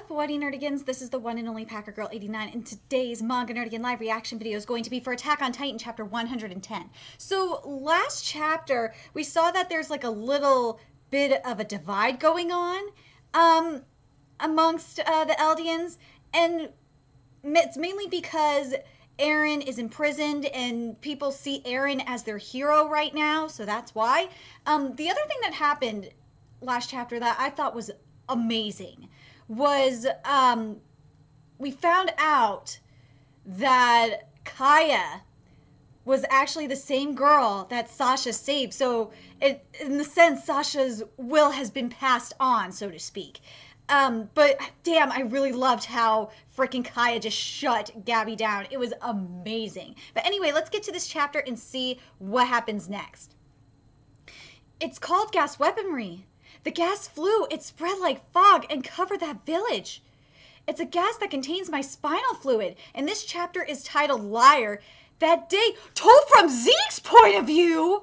up, What Nerdigans? This is the one and only Packer Girl 89, and today's Manga Nerdigan live reaction video is going to be for Attack on Titan chapter 110. So last chapter, we saw that there's like a little bit of a divide going on amongst the Eldians, and it's mainly because Eren is imprisoned and people see Eren as their hero right now, so that's why. The other thing that happened last chapter that I thought was amazing was we found out that Kaya was actually the same girl that Sasha saved. So in the sense, Sasha's will has been passed on, so to speak. But damn, I really loved how freaking Kaya just shut Gabby down. It was amazing. But anyway, let's get to this chapter and see what happens next. It's called gas weaponry. The gas flew, it spread like fog and covered that village. It's a gas that contains my spinal fluid, and this chapter is titled Liar. That day, told from Zeke's point of view.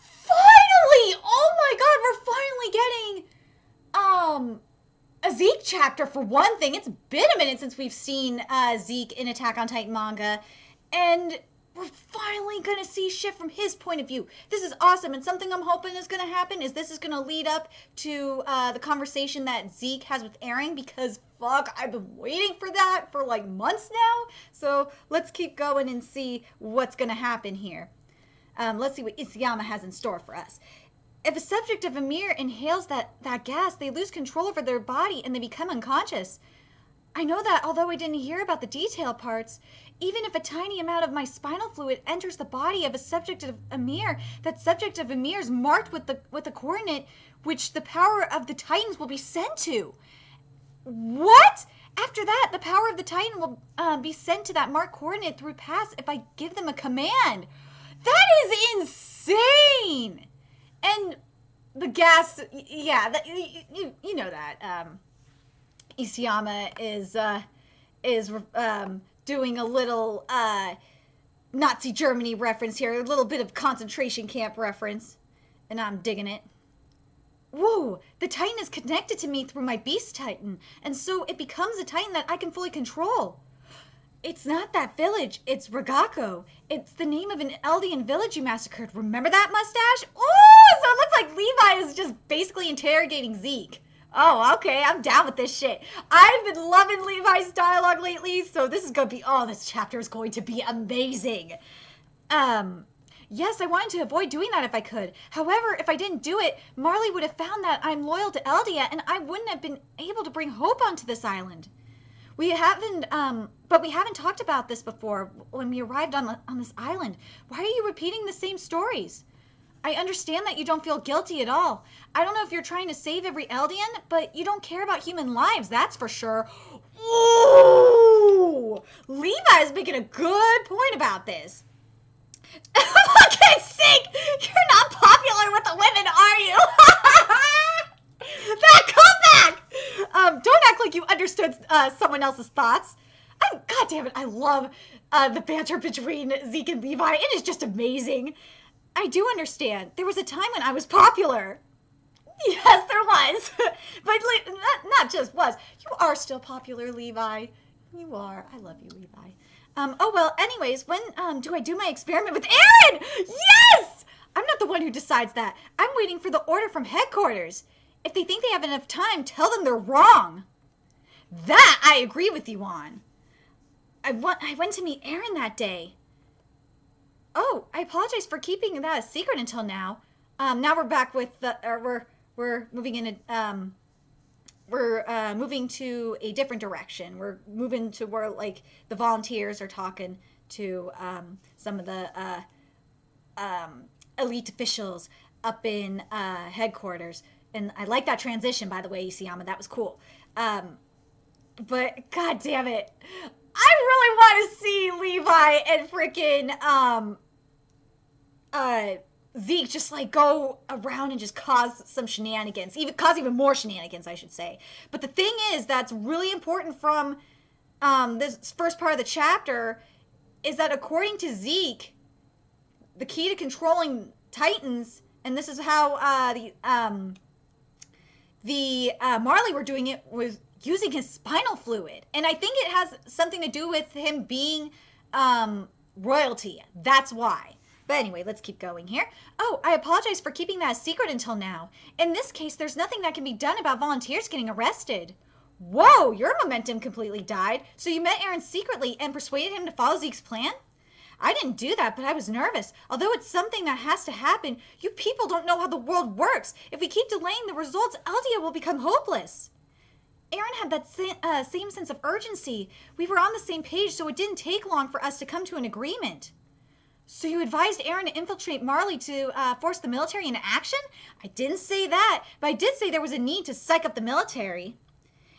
Finally! Oh my god, we're finally getting a Zeke chapter for one thing. It's been a minute since we've seen Zeke in Attack on Titan manga, and we're finally going to see shit from his point of view. This is awesome, and something I'm hoping is going to happen is this is going to lead up to the conversation that Zeke has with Eren, because fuck, I've been waiting for that for like months now. So let's keep going and see what's going to happen here. Let's see what Isayama has in store for us. If a subject of Ymir inhales that gas, they lose control over their body and they become unconscious. I know that although I didn't hear about the detail parts, even if a tiny amount of my spinal fluid enters the body of a subject of Ymir, that subject of Ymir is marked with the coordinate which the power of the Titans will be sent to. What? After that, the power of the Titan will be sent to that marked coordinate through paths if I give them a command. That is insane! And the gas, yeah, you know that. Isayama is doing a little Nazi Germany reference here, a little bit of concentration camp reference, and I'm digging it. Whoa, the Titan is connected to me through my Beast Titan, and so it becomes a Titan that I can fully control. It's not that village, it's Ragako. It's the name of an Eldian village you massacred. Remember that mustache? Oh, so it looks like Levi is just basically interrogating Zeke. Oh, okay, I'm down with this shit. I've been loving Levi's dialogue lately, so this is gonna be, oh, this chapter is going to be amazing. Yes, I wanted to avoid doing that if I could. However, if I didn't do it, Marley would have found that I'm loyal to Eldia, and I wouldn't have been able to bring hope onto this island. But we haven't talked about this before when we arrived on this island. Why are you repeating the same stories? I understand that you don't feel guilty at all. I don't know if you're trying to save every Eldian, but you don't care about human lives, that's for sure. Ooh! Levi is making a good point about this. For God's sake, you're not popular with the women, are you? That comeback! Don't act like you understood someone else's thoughts. God damn it, I love the banter between Zeke and Levi. It is just amazing. I do understand. There was a time when I was popular. Yes, there was. But not just was. You are still popular, Levi. You are. I love you, Levi. Oh, well, anyways, when do I do my experiment with Eren? Yes! I'm not the one who decides that. I'm waiting for the order from headquarters. If they think they have enough time, tell them they're wrong. That I agree with you on. I went to meet Eren that day. Oh, I apologize for keeping that a secret until now. Now we're back with the, we're moving in a, we're moving to a different direction. We're moving to where, like, the volunteers are talking to, some of the, elite officials up in, headquarters. And I like that transition, by the way, Isayama. That was cool. But, god damn it. I really want to see Levi and freaking, Zeke just, like, go around and just cause some shenanigans. Cause even more shenanigans, I should say. But the thing is, that's really important from, this first part of the chapter, is that according to Zeke, the key to controlling Titans, and this is how, the Marley were doing it was using his spinal fluid. And I think it has something to do with him being royalty. That's why. But anyway, let's keep going here. Oh, I apologize for keeping that a secret until now. In this case, there's nothing that can be done about volunteers getting arrested. Whoa, your momentum completely died. So you met Aaron secretly and persuaded him to follow Zeke's plan? I didn't do that, but I was nervous. Although it's something that has to happen, you people don't know how the world works. If we keep delaying the results, Eldia will become hopeless. Aaron had that same sense of urgency. We were on the same page, so it didn't take long for us to come to an agreement. So you advised Aaron to infiltrate Marley to force the military into action? I didn't say that, but I did say there was a need to psych up the military.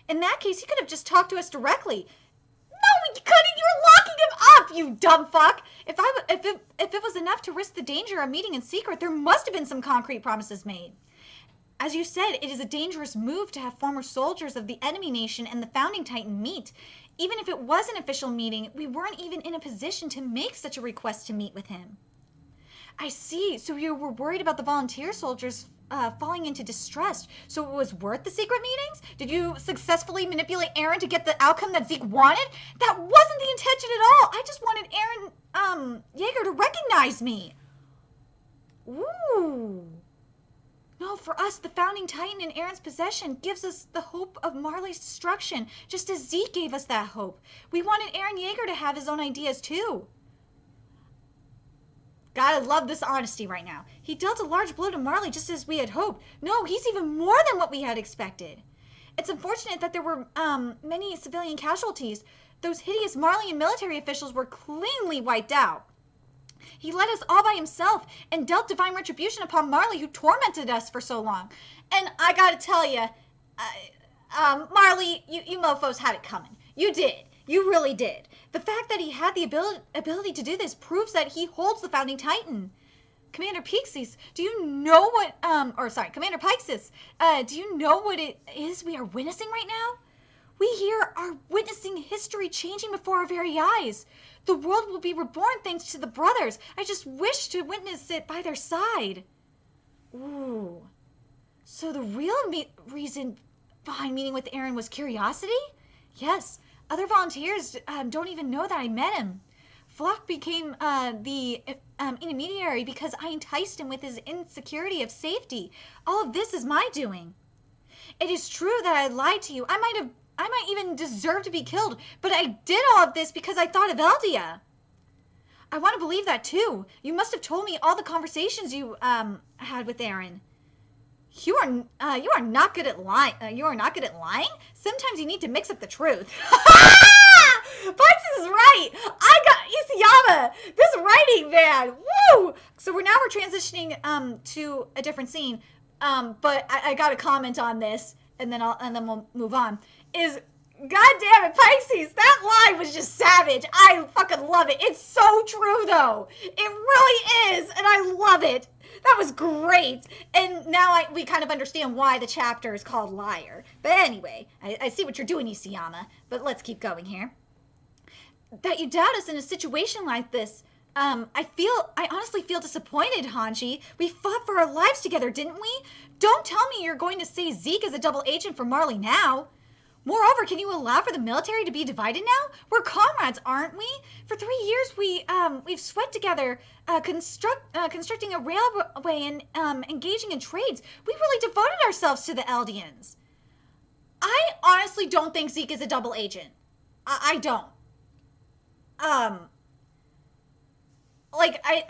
In that case, he could have just talked to us directly. No, you couldn't. You're locking him up, you dumb fuck. If it was enough to risk the danger of meeting in secret, there must have been some concrete promises made. As you said, it is a dangerous move to have former soldiers of the enemy nation and the founding titan meet. Even if it was an official meeting, we weren't even in a position to make such a request to meet with him. I see. So you were worried about the volunteer soldiers falling into distress. So it was worth the secret meetings? Did you successfully manipulate Aaron to get the outcome that Zeke wanted? That wasn't the intention at all. I just wanted Aaron Yeager to recognize me. Ooh. No, for us, the founding titan in Aaron's possession gives us the hope of Marley's destruction, just as Zeke gave us that hope. We wanted Aaron Yeager to have his own ideas, too. Gotta love this honesty right now. He dealt a large blow to Marley just as we had hoped. No, he's even more than what we had expected. It's unfortunate that there were many civilian casualties. Those hideous Marleyan military officials were cleanly wiped out. He led us all by himself and dealt divine retribution upon Marley, who tormented us for so long. And I gotta tell you, Marley, you mofos had it coming. You did. You really did. The fact that he had the ability to do this proves that he holds the founding titan. Commander Pixis, do you know what, Commander Pixis, do you know what it is we are witnessing right now? We here are witnessing history changing before our very eyes. The world will be reborn thanks to the brothers. I just wish to witness it by their side. Ooh. So the real reason behind meeting with Aaron was curiosity? Yes. Other volunteers don't even know that I met him. Flock became the intermediary because I enticed him with his insecurity of safety. All of this is my doing. It is true that I lied to you. I might even deserve to be killed, but I did all of this because I thought of Eldia. I want to believe that too. You must have told me all the conversations you had with Aaron. You are not good at lying. You are not good at lying? Sometimes you need to mix up the truth. Pixis is right. I got Isayama. This writing, man. Woo! So we're transitioning to a different scene. But I got to comment on this, and then we'll move on. God damn it, Pisces, that line was just savage. I fucking love it. It's so true, though. It really is, and I love it. That was great. And now we kind of understand why the chapter is called Liar. But anyway, I see what you're doing, Isayama. But let's keep going here. That you doubt us in a situation like this. I honestly feel disappointed, Hanji. We fought for our lives together, didn't we? Don't tell me you're going to say Zeke is a double agent for Marley now. Moreover, can you allow for the military to be divided now? We're comrades, aren't we? For 3 years, we've sweat together, constructing a railway and engaging in trades. We really devoted ourselves to the Eldians. I honestly don't think Zeke is a double agent. I don't. I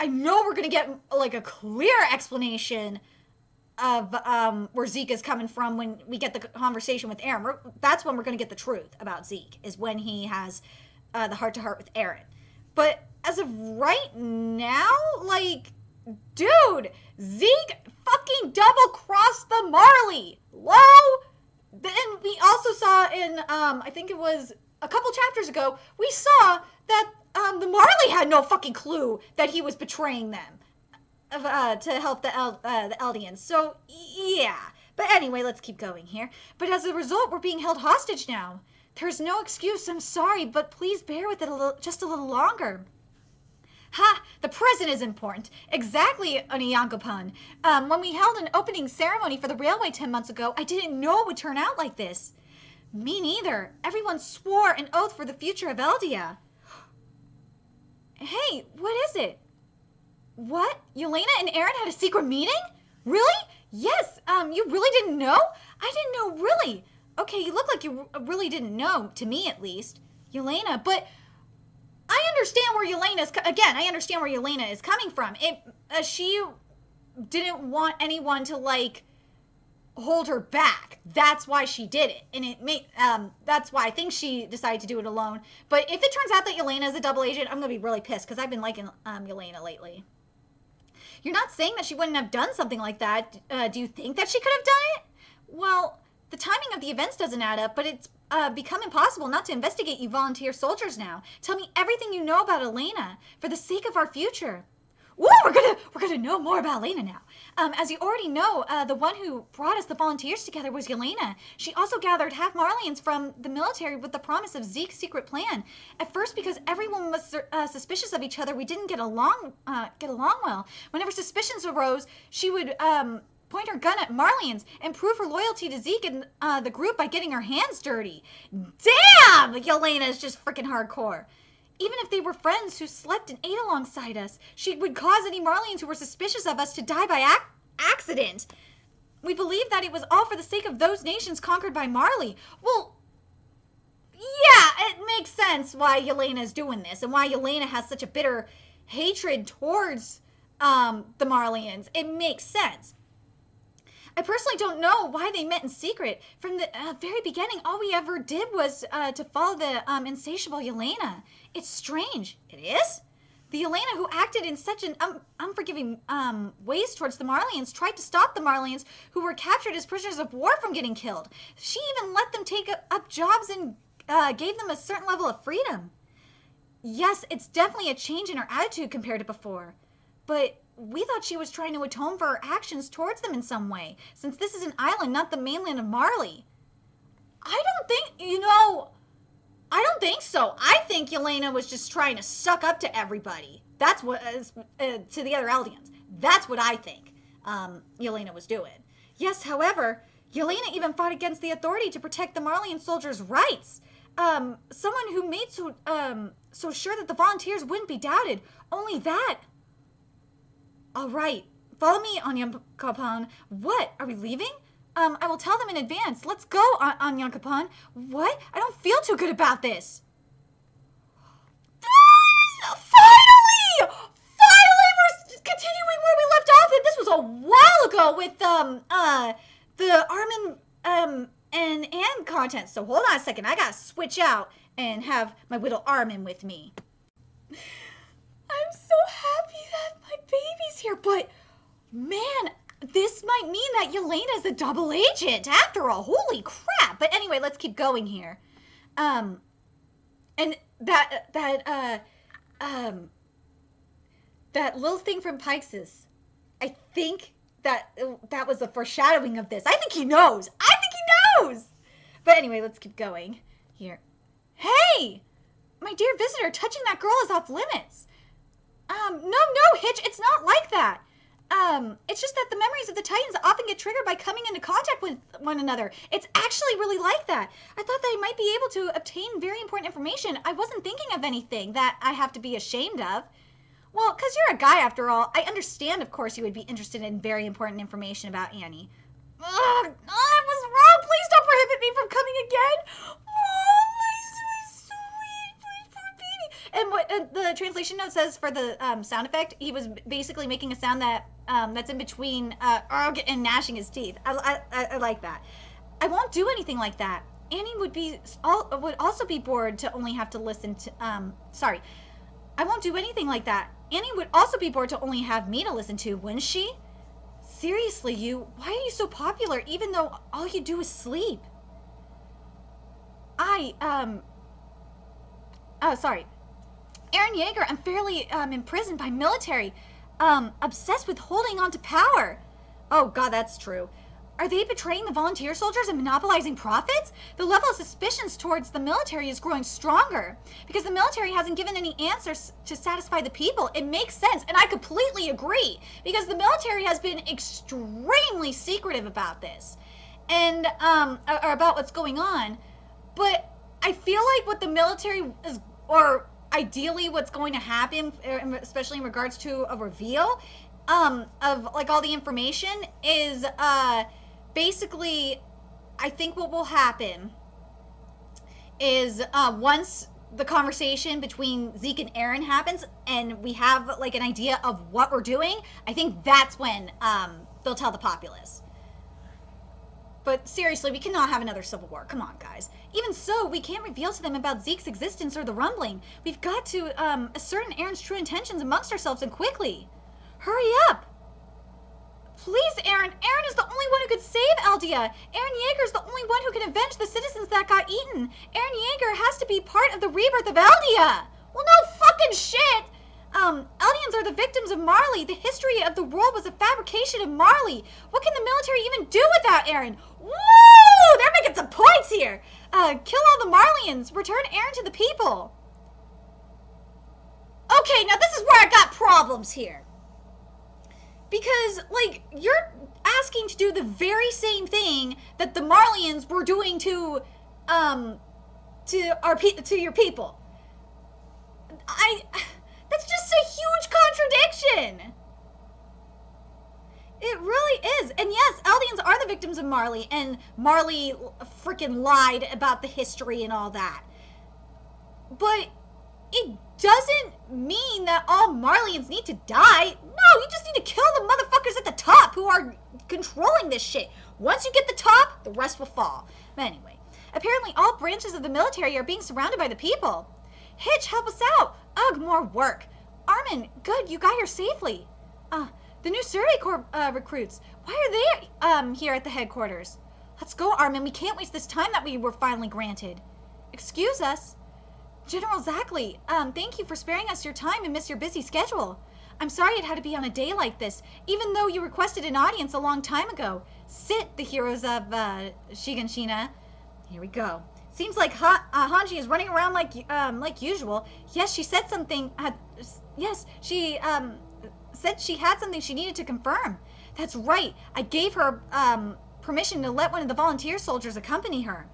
know we're gonna get like a clear explanation of where Zeke is coming from when we get the conversation with Aaron. That's when we're going to get the truth about Zeke, is when he has the heart-to-heart with Aaron. But as of right now, dude, Zeke fucking double-crossed the Marley. Whoa! Then we also saw in, I think it was a couple chapters ago, we saw that the Marley had no fucking clue that he was betraying them. To help the Eldians. So, yeah. But anyway, let's keep going here. But as a result, we're being held hostage now. There's no excuse. I'm sorry, but please bear with it just a little longer. Ha! The present is important. Exactly, Onyankopan. When we held an opening ceremony for the railway 10 months ago, I didn't know it would turn out like this. Me neither. Everyone swore an oath for the future of Eldia. Hey, what is it? What? Yelena and Aaron had a secret meeting? Really? Yes, you really didn't know? I didn't know, really. Okay, you look like you really didn't know, to me at least. Yelena, but I understand where I understand where Yelena is coming from. She didn't want anyone to, like, hold her back. That's why she did it. And that's why I think she decided to do it alone. But if it turns out that Yelena is a double agent, I'm going to be really pissed because I've been liking Yelena lately. You're not saying that she wouldn't have done something like that. Do you think that she could have done it? Well, the timing of the events doesn't add up, but it's become impossible not to investigate you volunteer soldiers now. Tell me everything you know about Elena for the sake of our future. Woo! We're gonna know more about Elena now. As you already know, the one who brought us the volunteers together was Yelena. She also gathered half Marlians from the military with the promise of Zeke's secret plan. At first, because everyone was suspicious of each other, we didn't get along well. Whenever suspicions arose, she would point her gun at Marlians and prove her loyalty to Zeke and the group by getting her hands dirty. Damn! Yelena is just freaking hardcore. Even if they were friends who slept and ate alongside us, she would cause any Marlians who were suspicious of us to die by accident. We believe that it was all for the sake of those nations conquered by Marley. Well, yeah, it makes sense why Yelena is doing this and why Yelena has such a bitter hatred towards the Marlians. It makes sense. I personally don't know why they met in secret. From the very beginning, all we ever did was to follow the insatiable Yelena. It's strange. It is? The Yelena who acted in such an unforgiving ways towards the Marlians tried to stop the Marlians who were captured as prisoners of war from getting killed. She even let them take up jobs and gave them a certain level of freedom. Yes, it's definitely a change in her attitude compared to before. But we thought she was trying to atone for her actions towards them in some way, since this is an island, not the mainland of Marley. I don't think so. I think Yelena was just trying to suck up to everybody. That's what, to the other Eldians. That's what I think Yelena was doing. Yes, however, Yelena even fought against the authority to protect the Marleyan soldiers' rights. Someone who made so sure that the volunteers wouldn't be doubted. Only that. All right, follow me, Onyankopan. What? Are we leaving? I will tell them in advance. Let's go, Onyankopan. What? I don't feel too good about this. Finally! Finally, we're continuing where we left off. This was a while ago with the Armin and Anne content. So hold on a second. I gotta switch out and have my little Armin with me. I'm so happy that my baby's here, but man, this might mean that Yelena is a double agent after all. Holy crap. But anyway, let's keep going here. And that little thing from Pike's, I think that was a foreshadowing of this. I think he knows. But anyway, let's keep going here. Hey, my dear visitor, touching that girl is off limits. No, Hitch, it's not like that. It's just that the memories of the Titans often get triggered by coming into contact with one another. It's actually really like that. I thought that I might be able to obtain very important information. I wasn't thinking of anything that I have to be ashamed of. Well, because you're a guy after all, I understand, of course, you would be interested in very important information about Annie. Ugh, I was wrong. Please don't prohibit me from coming again. Oh, my sweet baby. And what the translation note says for the sound effect, he was basically making a sound that that's in between ugh and gnashing his teeth. I like that. I won't do anything like that. Annie would also be bored to only have to listen to sorry. I won't do anything like that. Annie would also be bored to only have me to listen to, wouldn't she? Seriously, why are you so popular even though all you do is sleep? Oh, sorry. Aaron Yeager, I'm fairly imprisoned by military, obsessed with holding on to power. Oh god, that's true. Are they betraying the volunteer soldiers and monopolizing profits? The level of suspicions towards the military is growing stronger because the military hasn't given any answers to satisfy the people. It makes sense, and I completely agree, because the military has been extremely secretive about this and or about what's going on. But I feel like what the military is, or ideally what's going to happen, especially in regards to a reveal of like all the information, is basically, I think what will happen is once the conversation between Zeke and Aaron happens and we have like an idea of what we're doing, I think that's when they'll tell the populace. But seriously, we cannot have another civil war. Come on, guys. Even so, we can't reveal to them about Zeke's existence or the rumbling. We've got to ascertain Aaron's true intentions amongst ourselves, and quickly. Hurry up! Please, Aaron. Aaron is the only one who could save Eldia. Aaron Yeager's the only one who can avenge the citizens that got eaten. Aaron Yeager has to be part of the rebirth of Eldia. Well, no fucking shit. Eldians are the victims of Marley. The history of the world was a fabrication of Marley. What can the military even do without Aaron? Woo! They're making some points here. Kill all the Marleyans. Return Aaron to the people. Okay, now this is where I got problems here. Because, like, you're asking to do the very same thing that the Marleyans were doing to your people. That's just a huge contradiction. It really is. And yes, Eldians are the victims of Marley, and Marley freaking lied about the history and all that. But it doesn't mean that all Marleyans need to die. No, you just need to kill the motherfuckers at the top who are controlling this shit. Once you get the top, the rest will fall. But anyway, apparently all branches of the military are being surrounded by the people. Hitch, help us out. Ugh, more work. Armin, good, you got here safely. The new Survey Corps recruits. Why are they here at the headquarters? Let's go, Armin. We can't waste this time that we were finally granted. Excuse us. General Zackley, thank you for sparing us your time and miss your busy schedule. I'm sorry it had to be on a day like this, even though you requested an audience a long time ago. Sit, the heroes of Shiganshina. Here we go. Seems like Hanji is running around like usual. Yes, she said something. Yes, she said she had something she needed to confirm. That's right. I gave her permission to let one of the volunteer soldiers accompany her.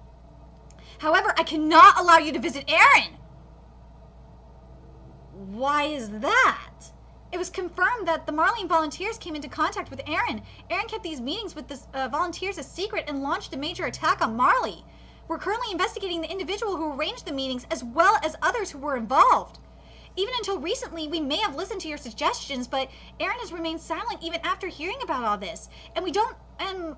However, I cannot allow you to visit Aaron. Why is that? It was confirmed that the Marleyan volunteers came into contact with Aaron. Aaron kept these meetings with the volunteers a secret and launched a major attack on Marley. We're currently investigating the individual who arranged the meetings as well as others who were involved. Even until recently, we may have listened to your suggestions, but Aaron has remained silent even after hearing about all this. And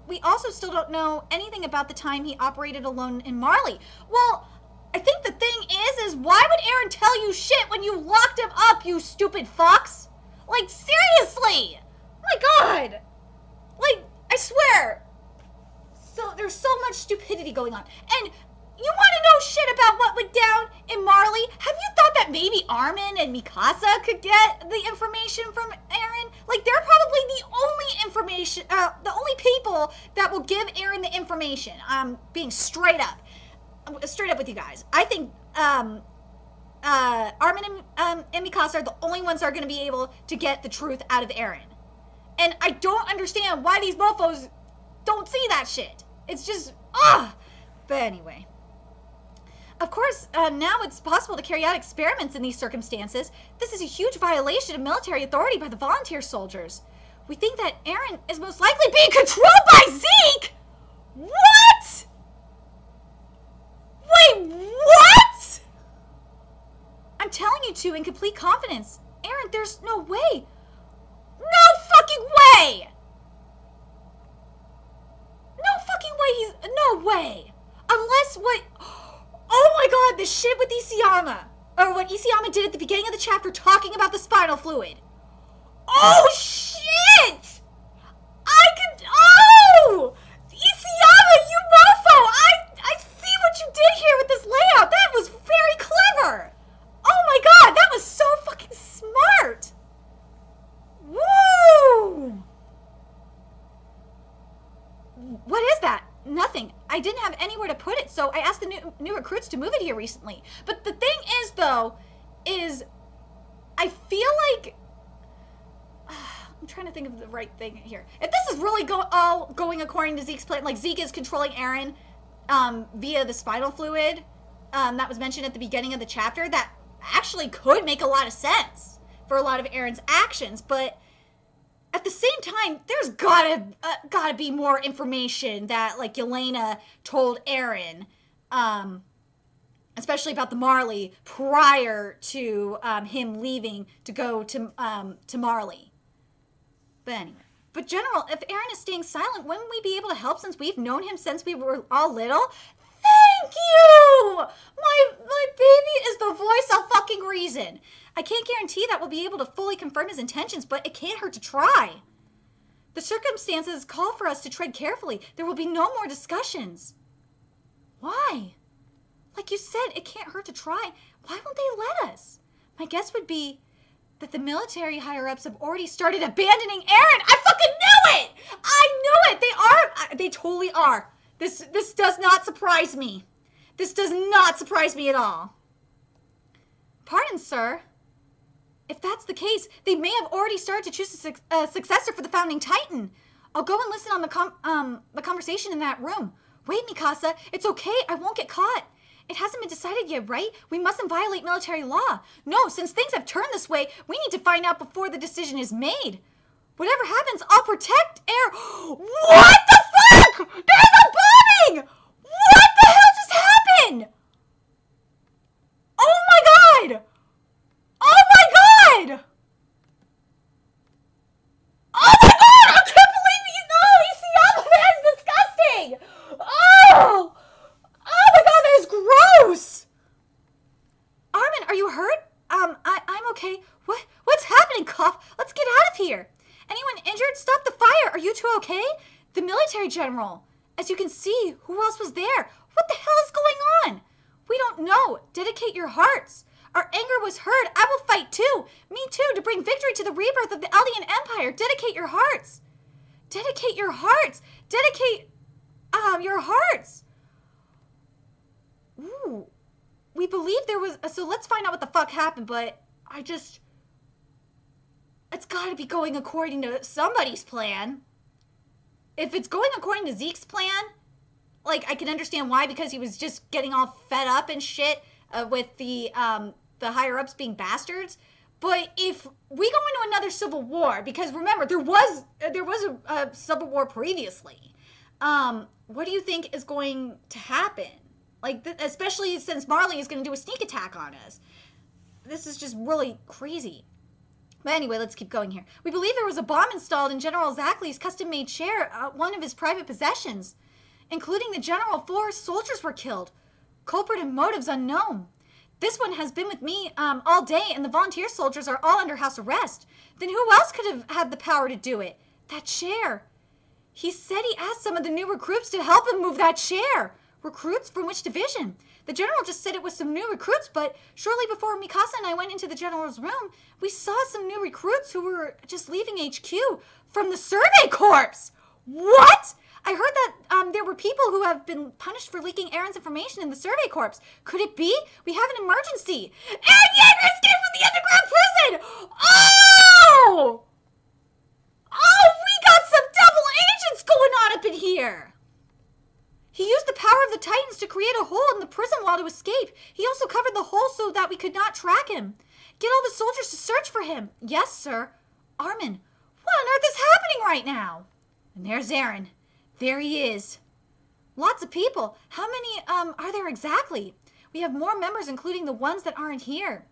we also still don't know anything about the time he operated alone in Marley. Well, I think the thing is why would Aaron tell you shit when you locked him up, you stupid fox? Like, seriously! Oh my god! Like, I swear. So there's so much stupidity going on. And you want to know shit about what went down in Marley? Have you thought that maybe Armin and Mikasa could get the information from Aaron? Like, they're probably the only information, the only people that will give Aaron the information. I'm being straight up with you guys. I think Armin and Mikasa are the only ones that are going to be able to get the truth out of Aaron. And I don't understand why these mofos don't see that shit. It's just, ugh. But anyway. Of course, now it's possible to carry out experiments in these circumstances. This is a huge violation of military authority by the volunteer soldiers. We think that Aaron is most likely being controlled by Zeke! What? Wait, what? I'm telling you two in complete confidence. Aaron, there's no way. No fucking way! No fucking way no way! Unless what... Oh my god, the shit with Isayama. Or what Isayama did at the beginning of the chapter talking about the spinal fluid. Oh shit! Oh! Isayama, you mofo! I see what you did here with this layout. That was very clever. Oh my god, that was so fucking smart. Woo! I didn't have anywhere to put it, so I asked the new recruits to move it here recently. But the thing is, though, is I feel like I'm trying to think of the right thing here. If this is really all going according to Zeke's plan, like Zeke is controlling Eren via the spinal fluid that was mentioned at the beginning of the chapter, that actually could make a lot of sense for a lot of Eren's actions. But at the same time, there's gotta be more information that like Yelena told Eren, especially about the Marley prior to him leaving to go to Marley. But anyway. But General, if Eren is staying silent, wouldn't we be able to help since we've known him since we were all little? Thank you! My baby is the voice of fucking reason. I can't guarantee that we'll be able to fully confirm his intentions, but it can't hurt to try. The circumstances call for us to tread carefully. There will be no more discussions. Why? Like you said, it can't hurt to try. Why won't they let us? My guess would be that the military higher-ups have already started abandoning Eren. I fucking knew it! I knew it! They are. They totally are. This does not surprise me. This does not surprise me at all. Pardon, sir. If that's the case, they may have already started to choose a successor for the founding Titan. I'll go and listen on the conversation in that room. Wait, Mikasa. It's okay. I won't get caught. It hasn't been decided yet, right? We mustn't violate military law. No, since things have turned this way, we need to find out before the decision is made. Whatever happens, I'll protect What the fuck? There's a bombing! What the hell just happened? Oh my god! Oh my god! Oh my god! I can't believe you know! That's disgusting! Oh! Oh my god, that is gross! Armin, are you hurt? I'm okay. What's happening, Cough? Let's get out of here. Anyone injured? Stop the fire. Are you two okay? The military general. As you can see, who else was there? What the hell is going on? We don't know. Dedicate your hearts. Our anger was heard. I will fight too. Me too, to bring victory to the rebirth of the Eldian Empire. Dedicate your hearts. Dedicate your hearts. Dedicate, your hearts. Ooh. We believe there was... So let's find out what the fuck happened, but it's gotta be going according to somebody's plan. If it's going according to Zeke's plan, like, I can understand why, because he was just getting all fed up and shit with the higher-ups being bastards. But if we go into another civil war, because remember, there was a civil war previously, what do you think is going to happen? Like, especially since Marley is going to do a sneak attack on us. This is just really crazy. But anyway, let's keep going here. We believe there was a bomb installed in General Zackley's custom-made chair, one of his private possessions. Including the general, 4 soldiers were killed. Culprit and motives unknown. This one has been with me all day, and the volunteer soldiers are all under house arrest. Then who else could have had the power to do it? That chair. He said he asked some of the new recruits to help him move that chair. Recruits? From which division? The general just said it was some new recruits, but shortly before Mikasa and I went into the general's room, we saw some new recruits who were just leaving HQ from the Survey Corps. What? I heard that there were people who have been punished for leaking Eren's information in the Survey Corps. Could it be? We have an emergency. Eren Yeager escaped from the underground prison! Oh! Oh, we got some double agents going on up in here! He used the power of the Titans to create a hole in the prison wall to escape. He also covered the hole so that we could not track him. Get all the soldiers to search for him. Yes, sir. Armin, what on earth is happening right now? And there's Eren. There he is. Lots of people. How many are there exactly? We have more members, including the ones that aren't here.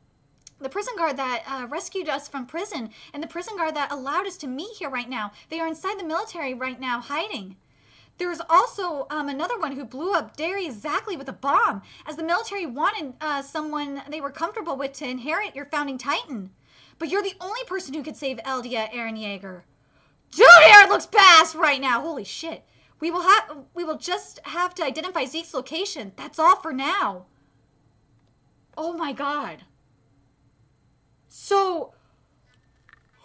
The prison guard that rescued us from prison and the prison guard that allowed us to meet here right now. They are inside the military right now, hiding. There's also another one who blew up Darius Zackley with a bomb, as the military wanted someone they were comfortable with to inherit your founding Titan. But you're the only person who could save Eldia, Eren Yeager. Junior looks badass right now. Holy shit. We will just have to identify Zeke's location. That's all for now. Oh my god. So,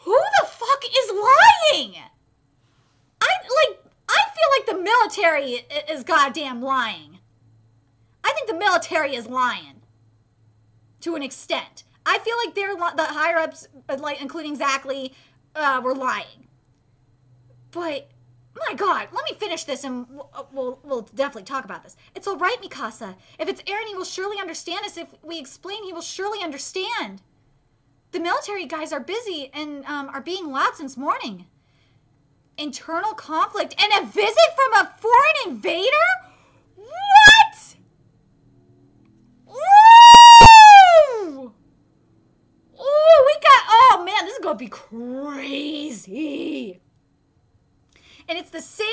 who the fuck is lying? I feel like the military is goddamn lying. I think the military is lying. To an extent. I feel like the higher-ups, like, including Zackley, were lying. But, my God, let me finish this and we'll definitely talk about this. It's all right, Mikasa. If it's Eren, he will surely understand us. If we explain, he will surely understand. The military guys are busy and are being loud since morning. Internal conflict and a visit from a foreign invader? What? Ooh! Ooh, oh man, this is gonna be crazy. And it's the same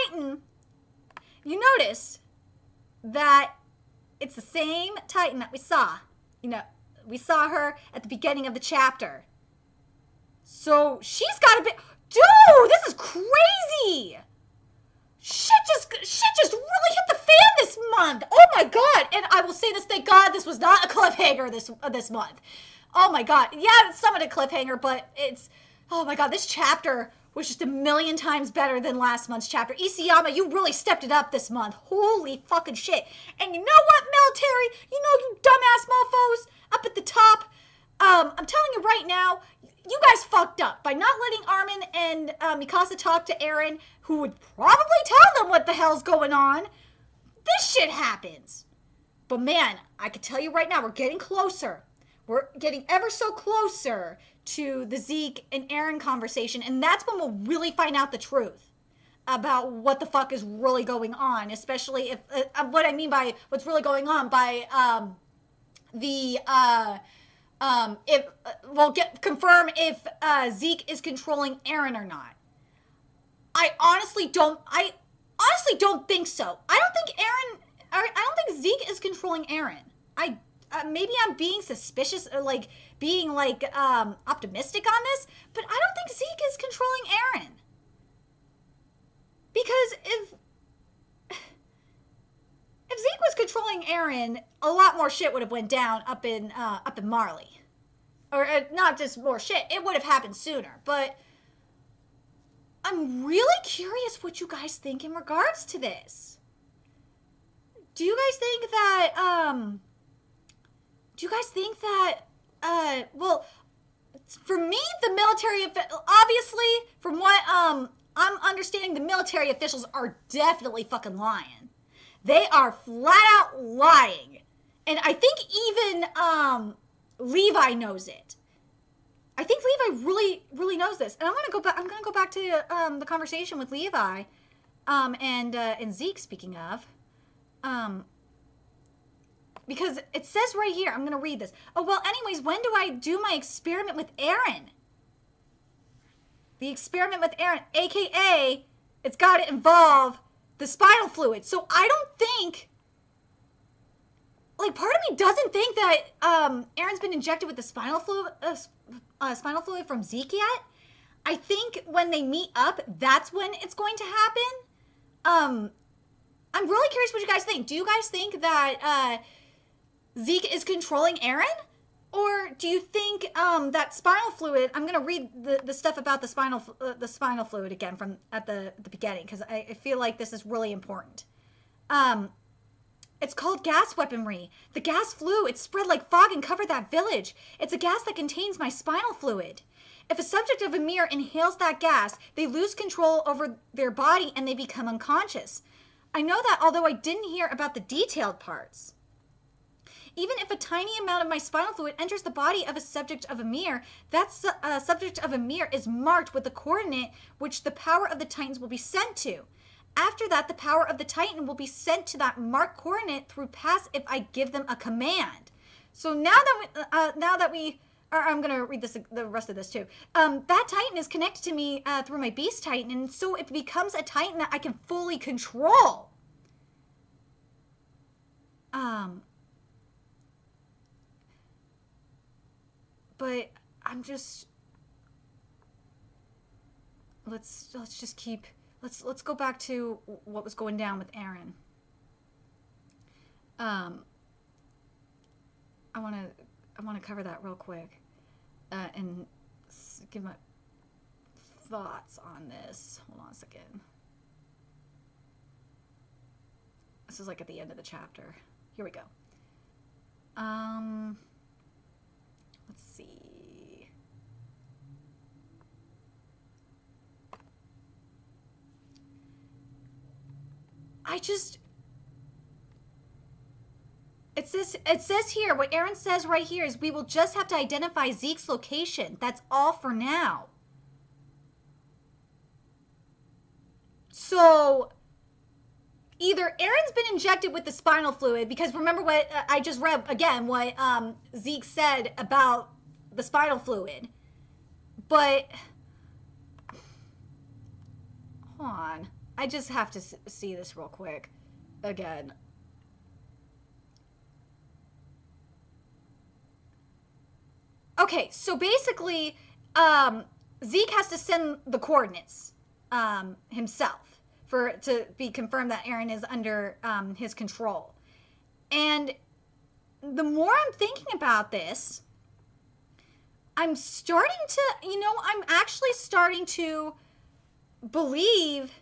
Titan. You notice that it's the same Titan that we saw. You know, we saw her at the beginning of the chapter. So she's gotta be, dude, this is crazy. Shit just really hit the fan this month. Oh my God. And I will say this, thank God this was not a cliffhanger this month. Oh my God. Yeah, it's somewhat a cliffhanger, but it's, oh my God, this chapter was just a million times better than last month's chapter. Isayama, you really stepped it up this month. Holy fucking shit. And you know what, military? You know, you dumbass mofos up at the top. I'm telling you right now, you guys fucked up by not letting Armin and Mikasa talk to Eren, who would probably tell them what the hell's going on. This shit happens. But man, I can tell you right now, we're getting closer. We're getting ever so closer to the Zeke and Eren conversation, and that's when we'll really find out the truth about what the fuck is really going on, especially if, what I mean by what's really going on by, if we'll confirm if Zeke is controlling Eren or not. I honestly don't think so. I don't think Zeke is controlling Eren. Maybe I'm being suspicious, or like being like optimistic on this, but I don't think Zeke is controlling Eren. Because if Zeke was controlling Eren, a lot more shit would have went down up in Marley. Or not just more shit, it would have happened sooner. But I'm really curious what you guys think in regards to this. Do you guys think that, well, for me, the military, obviously, from what I'm understanding, the military officials are definitely fucking lying. They are flat out lying. And I think even Levi knows it. I think Levi really knows this. And I'm gonna go back to the conversation with Levi and Zeke, speaking of. Because it says right here, I'm gonna read this. Oh, well, anyways, when do I do my experiment with Eren? The experiment with Eren, aka it's gotta involve the spinal fluid. So I don't think, like, part of me doesn't think that Eren's been injected with the spinal fluid from Zeke yet. I think when they meet up, that's when it's going to happen. I'm really curious what you guys think. Do you guys think that Zeke is controlling Eren? Or do you think that spinal fluid, I'm going to read the stuff about the spinal fluid again from at the beginning, because I feel like this is really important. It's called gas weaponry. The gas flew. It spread like fog and covered that village. It's a gas that contains my spinal fluid. If a subject of a mirror inhales that gas, they lose control over their body and they become unconscious. I know that, although I didn't hear about the detailed parts. Even if a tiny amount of my spinal fluid enters the body of a subject of a mirror, that subject of a mirror is marked with the coordinate which the power of the Titans will be sent to. After that, the power of the Titan will be sent to that marked coordinate through pass if I give them a command. So now that we, I'm going to read the rest of this too. That Titan is connected to me through my Beast Titan, and so it becomes a Titan that I can fully control. But I'm just, let's just keep, let's go back to what was going down with Eren. I want to cover that real quick and give my thoughts on this. Hold on a second. This is like at the end of the chapter. Here we go. Let's see. It says here, what Eren says right here is, we will just have to identify Zeke's location. That's all for now. So either Eren's been injected with the spinal fluid, because remember what I just read again, what Zeke said about the spinal fluid. But hold on, I just have to see this real quick again. Okay, so basically, Zeke has to send the coordinates himself to be confirmed that Eren is under his control. And the more I'm thinking about this, I'm starting to, I'm actually starting to believe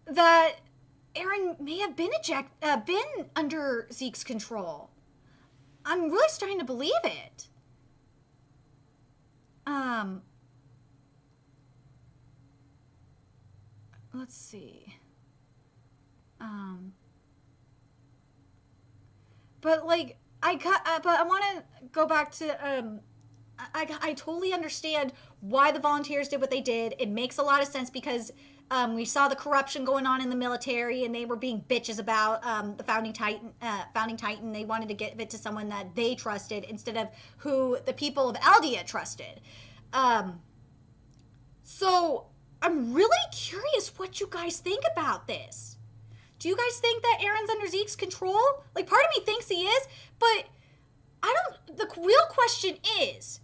that Eren may have been under Zeke's control. I'm really starting to believe it. Let's see. But like, but I want to go back to, I totally understand why the volunteers did what they did. It makes a lot of sense because, we saw the corruption going on in the military, and they were being bitches about, the founding titan. They wanted to give it to someone that they trusted instead of who the people of Aldea trusted. So I'm really curious what you guys think about this. Do you guys think that Eren's under Zeke's control? Like, part of me thinks he is, but the real question is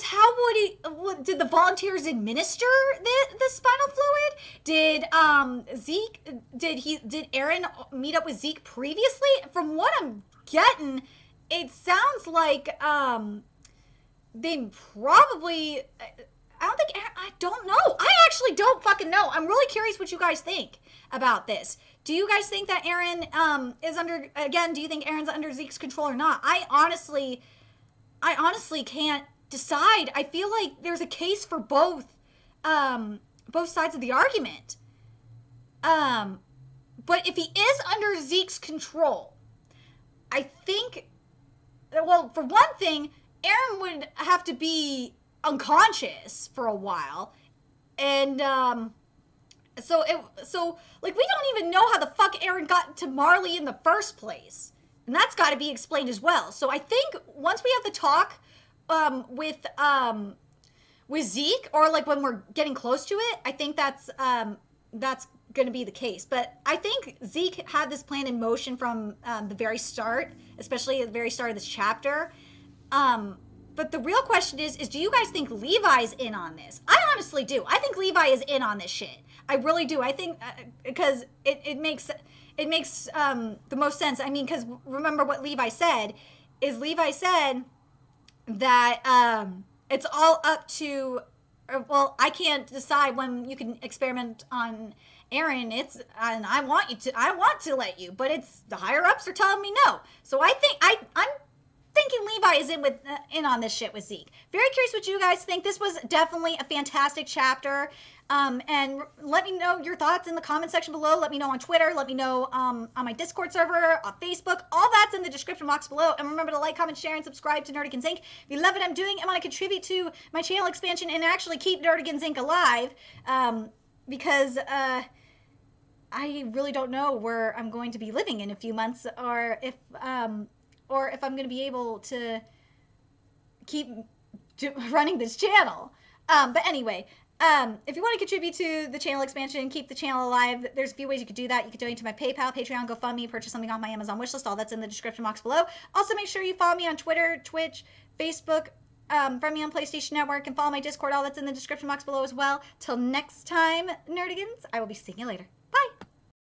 how did the volunteers administer the spinal fluid? Did Eren meet up with Zeke previously? From what I'm getting, it sounds like, they probably, I don't know. I actually don't fucking know. I'm really curious what you guys think about this. Do you guys think that Eren, is under, again, do you think Eren's under Zeke's control or not? I honestly can't decide. I feel like there's a case for both sides of the argument. But if he is under Zeke's control, I think, well, for one thing, Eren would have to be unconscious for a while. And, so like, we don't even know how the fuck Eren got to Marley in the first place. And that's got to be explained as well. So I think once we have the talk, with Zeke, or like when we're getting close to it, I think that's going to be the case. But I think Zeke had this plan in motion from the very start, especially at the very start of this chapter. But the real question is do you guys think Levi's in on this? I honestly do. I think Levi is in on this shit. I really do. I think because it makes the most sense. I mean, because remember what Levi said is Levi said that it's all up to, well, I can't decide when you can experiment on Eren. And I want to let you, but it's the higher ups are telling me no. So I think I'm thinking Levi is in on this shit with Zeke. Very curious what you guys think. This was definitely a fantastic chapter. And let me know your thoughts in the comment section below. Let me know on Twitter. Let me know on my Discord server, on Facebook. All that's in the description box below. And remember to like, comment, share, and subscribe to Nerdigans Inc. If you love what I'm doing and want to contribute to my channel expansion and actually keep Nerdigans Inc. alive, because I really don't know where I'm going to be living in a few months, or if I'm going to be able to keep running this channel. But anyway, if you want to contribute to the channel expansion, keep the channel alive, there's a few ways you could do that. You could donate to my PayPal, Patreon, GoFundMe, purchase something off my Amazon wishlist. All that's in the description box below. Also, make sure you follow me on Twitter, Twitch, Facebook, friend me on PlayStation Network, and follow my Discord. All that's in the description box below as well. Till next time, Nerdigans, I will be seeing you later.